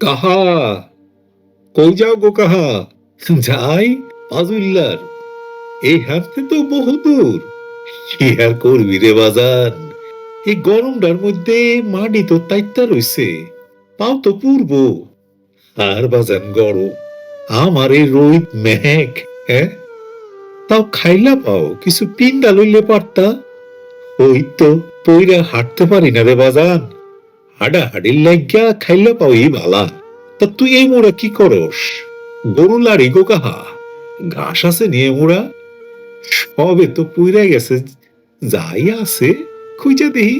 কাহা, কই যাও গো কাহা? যাই পাজুল্লার, এই হাঁটতে তো বহুদূর। কি আর করবি রে বাজান, এই গরমটার মধ্যে মাটি তো তাইত্যা রইছে, পাও তো পূর্ব। আর বাজান গরম, আমার এই রোদ মেঘ, হ্যাঁ, তাও খাইলা পাও কিছু পিন্ডা লইলে পারতা। ওই তো পইরা হাঁটতে পারি না রে বাজান, হাডা হাডির লাগিয়া খাইলা পাও এই বালা। তা তুই এই মোড়া কি করস? গরু লাড়ি গো কাহা, ঘাস আছে নিয়ে মোড়া, সবে তো পুইরা গেছে, যাই আছে খুঁজে দেহি,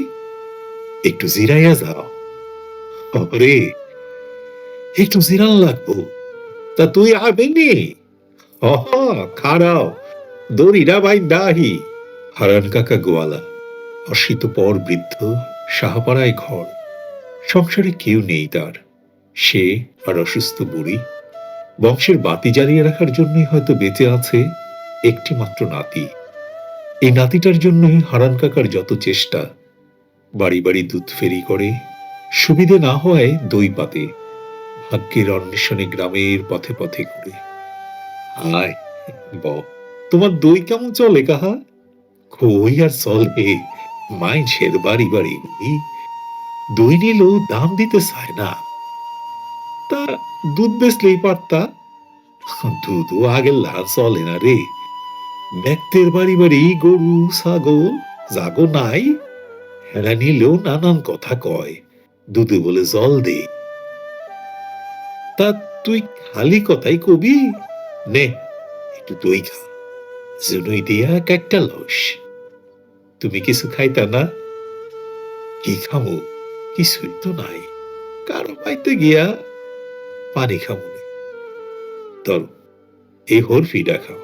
একটু জিরাইয়া যাও। ওরে, একটু জিরান লাগবো। তা তুই আবেনি? খাড়াও, দড়িরা ভাই দাহি। হারান কাকা গোয়ালা, অশীতপর বৃদ্ধ, সাহাপাড়ায় ঘর, সংসারে কেউ নেই তার। সে আর অসুস্থ বুড়ি, বংশের বাতি জ্বালিয়ে রাখার জন্যই হয়তো বেঁচে আছে একটি মাত্র নাতি। এই নাতিটার জন্যই হারান কাকার যত চেষ্টা, বাড়ি বাড়ি দুধ ফেরি করে, সুবিধে না হওয়ায় দই পাতে, ভাগ্যের অন্বেষণে গ্রামের পথে পথে ঘুরে। হায় ব, তোমার দই কেমন চলে কাহা? কই আর চলে, মাইনষের বাড়ি বাড়ি ঘুরি, দই নিলেও দাম দিতে চায় না। তা দুধ বেচলেই পারতা। দুধও আগের চলে না রে, ব্যক্তির বাড়ি বাড়ি গরু ছাগল জাগো নাই, হেরা নিলেও নানান কথা কয়, দুধে বলে জল দে। তা তুই খালি কথাই কবি, নে একটু দই খা, জুনুই দিয়া একটা লস। তুমি কিছু খাইতা না? কি খামো, কিছুই তো নাই, কারো পাইতে গিয়া পানি খামুনে। ধর, এই হরফিটা খাও।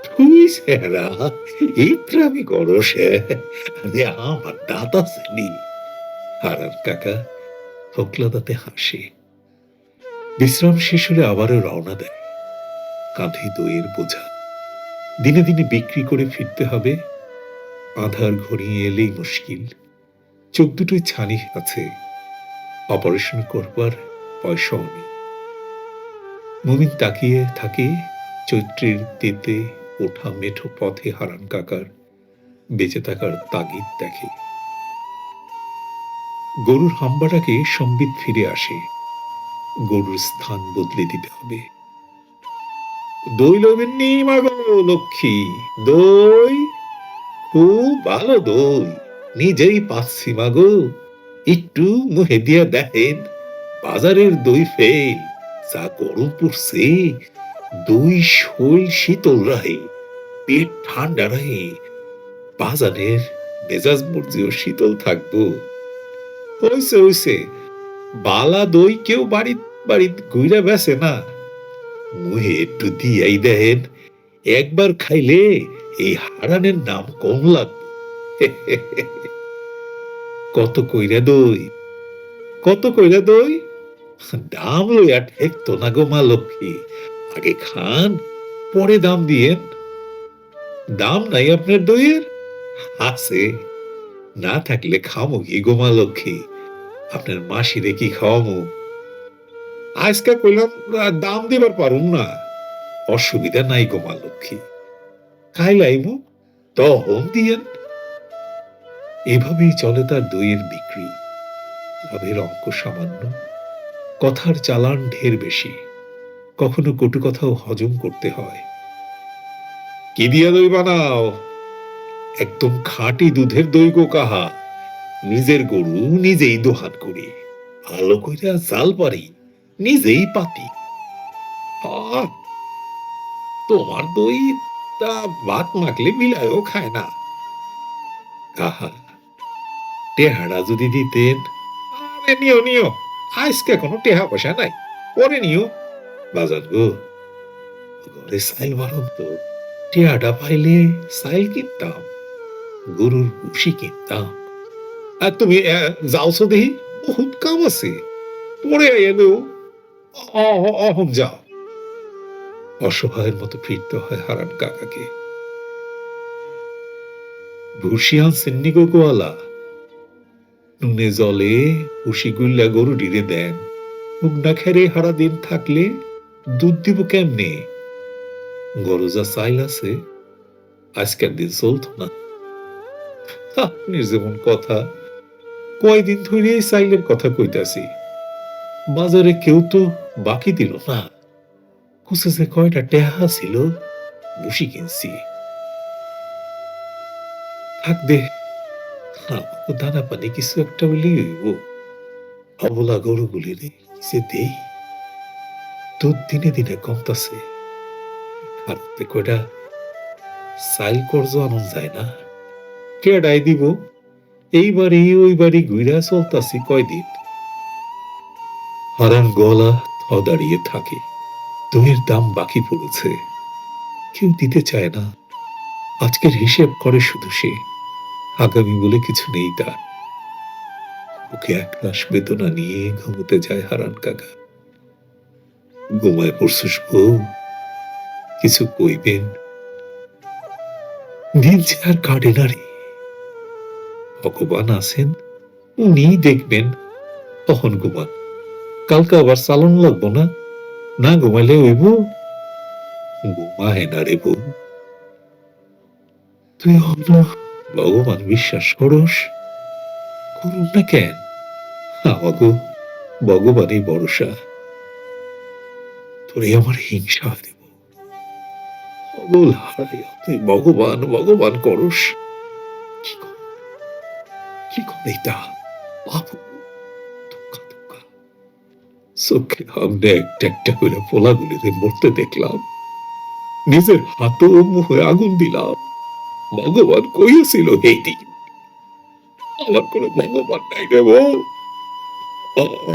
তুই সেরা ইত্রামি করস, আরে আমার দাঁত আছে নি? হারান কাকা থকলা দাঁতে হাসে। বিশ্রাম শেষ হলে আবারও রওনা দেয়, কাঁধে দইয়ের বোঝা। দিনে দিনে বিক্রি করে ফিরতে হবে, আধার ঘড়িয়ে এলেই মুশকিল। চোখ দুটোই ছানি আছে, অপারেশন করবার পয়সাও নেই। মুমিন তাকিয়ে থাকে চৈত্রের তেতে ওঠা মেঠো পথে হারান কাকার বেঁচে থাকার তাগিদ দেখে। গরুর হাম্বাটাকে সম্বিত ফিরে আসে, গরুর স্থান বদলে দিতে হবে। দই লইবেন নি মাগো লক্ষ্মী, দই, খুব ভালো দই, নিজেই পাচ্ছি মাগো, একটু মুহে দিয়া দেখেন, বাজারের দই ফেল, যা গরম পড়ছে, দই শৈল শীতল রাহে, পেট ঠান্ডা রাহে, বাজারের মেজাজ মর্জিও শীতল থাকবো। হইছে হইছে, বালা দই কেউ বাড়ি বাড়ি ঘুরে বেসে না, মুহে একটু দিয়াই দেন, একবার খাইলে এই হারানের নাম কম লাগবে। কত কইরা দই, কত কইরা দই? দাম লইয়া ঠেকতো না গো মা লক্ষ্মী, আগে খান, পরে দাম দিয়েন। দাম নাই আপনার দইয়ের? আছে, না থাকলে খামো কি গো মা লক্ষ্মী, আপনার মাসিরে কি খাওয়ামো? আজকে কইলাম দাম দিবার পারুম না, অসুবিধা নাই গো মা লক্ষ্মী, খাইলাইমু, তখন দিয়েন। এভাবেই চলে তার দইয়ের বিক্রি, লাভের অঙ্ক সামান্য, কথার চালান ঢের বেশি, কখনো কটু কথাও হজম করতে হয়। কি দিয়া দই বানাও? একদম খাঁটি দুধের দই গো কাহা, নিজের গরু নিজেই দোহান করি, ভালো কইরা জাল পারি, নিজেই পাতি। আহ, তোমার দই তা ভাত মাখলে বিলায়ও খায় না। কাহা, টেহারা যদি দিতেন। আরে নিও নিও, আজকে কোনো টেহা পয়সা নাই, পরে নিও। বাজার গো, ঘরে সাইল বারণ তো, টেহাটা পাইলে সাইল কিনতাম, গরুর ভুসি কিনতাম। আর তুমি যাওছো দেখি, বহুত কাম আছে, পরে এলো, অহন যাও। অসহায়ের মতো ফিরতে হয় হারান কাকাকে। ভুসি আনছেন নি গো গোয়ালা? নুনে জলে ভুসি গুল্লা গরু ডিরে দেন, মুখ না খেরে হারা দিন থাকলে দুধ দিব কেমনে? গরজা চাইল আছে, আজকের দিন চলত না। আপনি যেমন কথা, কয়দিন ধরে এই চাইলের কথা কইতাছি, বাজারে কেউ তো বাকি দিল না। কুছে যে কয়টা টেহা ছিল, বসি কিনছি। থাক দে, আমাকে দানা পানি কিছু একটা বলি হইব। অবলা গরুগুলি রে যে দেই, দুধ দিনে দিনে কমতাছে। খারাপে কয়টা চাইল কর্জ আনন যায় না, কেডাই দিব? এই বাড়ি ওই বাড়ি ঘুরা চলতাছি কয়দিন। হারান গলা থ দাঁড়িয়ে থাকে। দইয়ের দাম বাকি পড়েছে, কেউ দিতে চায় না। আজকের হিসেব করে শুধু সে, আগামী বলে কিছু নেই তার। ওকে এক মাস বেদনা নিয়ে ঘুমোতে যায় হারান কাকা। ঘুমায় পড়ছিস বউ, কিছু কইবেন? দিন যে আর কাটে না রে। ভগবান আছেন, উনি দেখবেন। তখন ঘুমান, কালকে আবার চালন লাগবো না, না ঘুমাইলে হইব? ঘুমায় না রে বউ। তুই অন্য ভগবান বিশ্বাস করস? করুন না কেন? আমাগো ভগবানই ভরসা। তোরে আমার হিংসা দেব, অবল হারাইয়া তুই ভগবান ভগবান করস। কি কর, কি করে তা? বাবু, ধোকা ধোকা। চোখে সামনে একটা একটা করে পোলাগুলিরে মরতে দেখলাম, নিজের হাত ও মুখে আগুন দিলাম। ভগবান কইয়াছিল এই দিন। আমার কোনো ভগবান নাই রে বউ,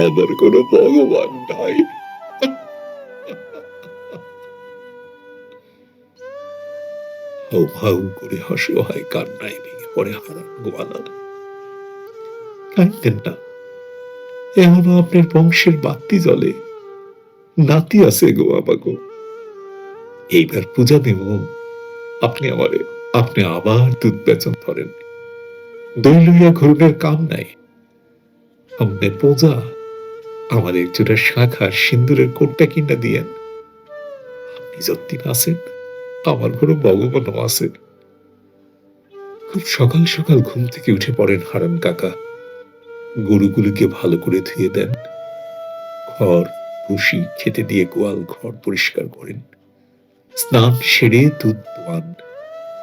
আমার কোনো ভগবান নাই। হাউ হাউ করে অসহায় কান্নায় ভেঙে পড়ে হারান গোয়ালা। কাঁদতেন না, এমনও আপনার বংশের বাতি জ্বলে। নাতি আছে গো আমাগো, এইবার পূজা দেব। আপনি আমারে, আপনি আবার দুধ বেচন ধরেন। দই লইয়া ঘুরনের কাম নাই। আমনে পূজা, আমার একজোড়া শাখা সিন্দুরের কোটটা কিনা দিয়েন। আপনি যতদিন আছেন, আমার ঘরে ভগবানও আছে। খুব সকাল সকাল ঘুম থেকে উঠে পড়েন হারান কাকা। গরুগুলিকে ভালো করে ধুয়ে দেন, খড় ভুসি খেতে দিয়ে গোয়াল ঘর পরিষ্কার করেন। স্নান সেরে দুধ দোয়ান,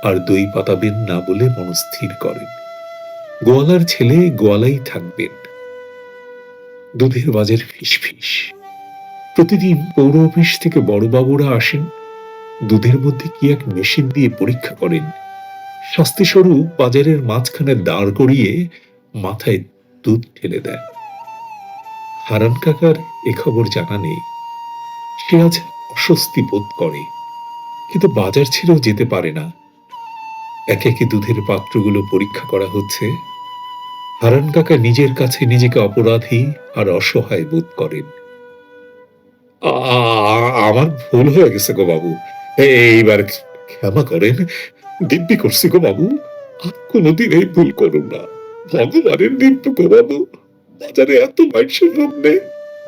আর দই পাতাবেন না বলে মনস্থির করেন। গোয়ালার ছেলে গোয়ালাই থাকবেন। দুধের বাজার ফিসফিস। প্রতিদিন পৌর অফিস থেকে বড়বাবুরা আসেন, দুধের মধ্যে কি এক মেশিন দিয়ে পরীক্ষা করেন। শাস্তিস্বরূপ বাজারের মাঝখানে দাঁড় করিয়ে মাথায় দুধ ঢেলে দেন। হারান কাকার এ খবর জানা নেই। সে আজ অস্বস্তি বোধ করে, কিন্তু বাজার ছেড়েও যেতে পারে না। একে একে দুধের পাত্রগুলো পরীক্ষা করা হচ্ছে। হারান কাকা নিজের কাছে নিজেকে অপরাধী আর অসহায় বোধ করেন। আমার ভুল হয়ে গেছে গো বাবু, এইবার ক্ষমা করেন। দিব্যি করছি গো বাবু, আর কোনোদিন এই ভুল করুন না। ভগবানের দিব্য গো বাবু, বাজারে এত মানুষের সামনে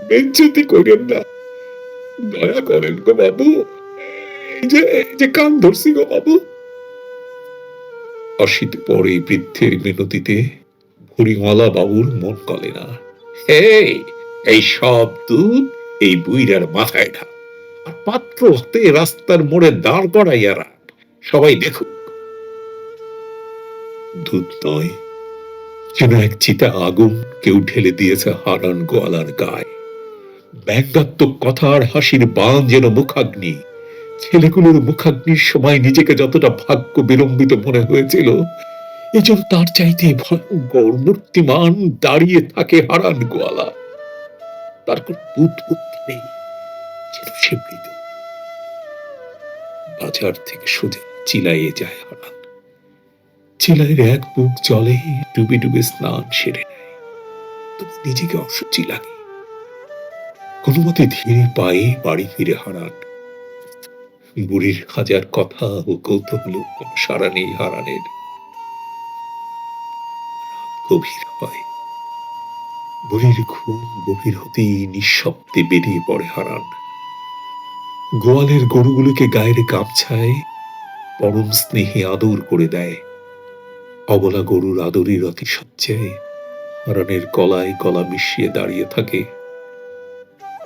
বেজ্জতি করেন না। দয়া করেন গো বাবু, এই যে কান ধরছি গো বাবু। অসিত পরে বৃদ্ধের মিনতিতে ভুড়িমালা বাবুর মন গলে না। এই সব দুধ এই বুইরার মাথায় ঢাল, আর পাত্র হাতে রাস্তার মোড়ে দাঁড় করাইয়া রাখ, সবাই দেখুক। দুধ নয়, যেন এক চিতা আগুন কেউ ঢেলে দিয়েছে হারান গোয়ালার গায়ে। ব্যঙ্গাত্মক কথা আর হাসির বান যেন মুখাগ্নি। ছেলেগুলোর মুখাগ্নির সময় নিজেকে যতটা ভাগ্য বিলম্বিত মনে হয়েছিল, এজন্য তার চাইতে ভয়ঙ্কর মূর্তিমান দাঁড়িয়ে থাকে হারান গোয়ালা। তার কোন বুধ বুদ্ধি নেই, যেন সে মৃত। বাজার থেকে সোজা চিলাইয়ে যায় হারান। চিলাইয়ের এক বুক জলে ডুবে ডুবে স্নান সেরে নেয়, তবু নিজেকে অসুচি লাগে। কোনো মতে ধীরে পায়ে বাড়ি ফিরে হারান। বুড়ির হাজার কথা ও কৌতূহল কোনো সাড়া নেই হারানের। গভীর হয়, বুড়ির ঘুম গভীর হতেই নিঃশব্দে বেরিয়ে পড়ে হারান। গোয়ালের গরুগুলোকে গায়ের গামছায় পরম স্নেহে আদর করে দেয়। অবলা গরুর আদরের অতিশয্যায় হারানের গলায় গলা মিশিয়ে দাঁড়িয়ে থাকে।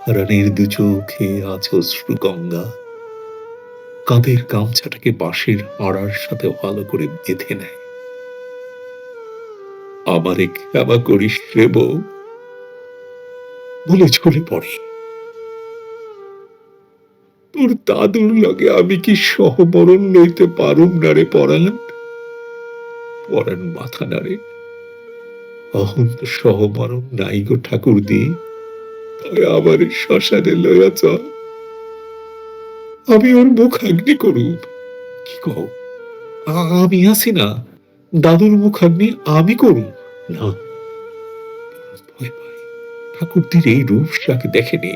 হারানের দু চোখে আজ অশ্রু গঙ্গা। কাঁধের গামছাটাকে বাঁশের আড়ার সাথে ভালো করে বেঁধে নেয়। আমারে ক্ষমা করিস রে বউ বলে ঝরে পড়ে। তোর দাদুর লগে আমি কি সহমরণ লইতে পারুম না রে পরাণ? পরাণ মাথা নাড়ে। অহন তো সহমরণ নাই গো ঠাকুর দি, তবে আমার শ্মশানে লইয়া চল, আমি ওর মুখাগ্নি করুম। কি কও? আমি আছি না, দাদুর মুখাগ্নি আমি করুম? না, ভয় পাই। ঠাকুরদির এই রূপ সে আগে দেখেনি।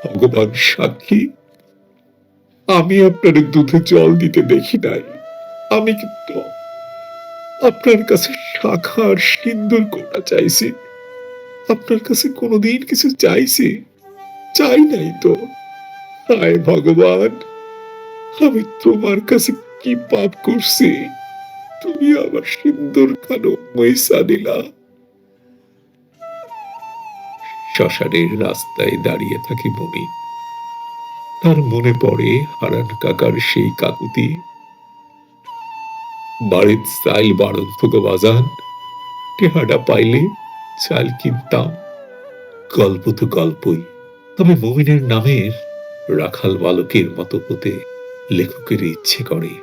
ভগবান সাক্ষী, আমি আপনার দুধে জল দিতে দেখি নাই। আমি কিন্তু আপনার কাছে শাখা আর সিন্দুর কোটা চাইছি। আপনার কাছে কোনোদিন কিছু চাইছি? চাই নাই তো। হায় ভগবান, আমি তোমার কাছে কি পাপ করছি? তুমি আমার সিন্দুর খানো মহিষা দিলা। শ্মশানের রাস্তায় দাঁড়িয়ে থাকি মমি। তার মনে পড়ে হারান কাকার সেই কাকুতি। বাড়ির চাইল বাড়ন্ত গো বাজান, টেহাডা পাইলে চাল কিনতাম। গল্প তো গল্পই, তবে মুমিনের নামের রাখাল বালকের মতো হতে লেখকের ইচ্ছে করে,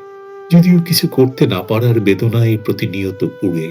যদিও কিছু করতে না পারার বেদনায় প্রতিনিয়ত পুড়ে।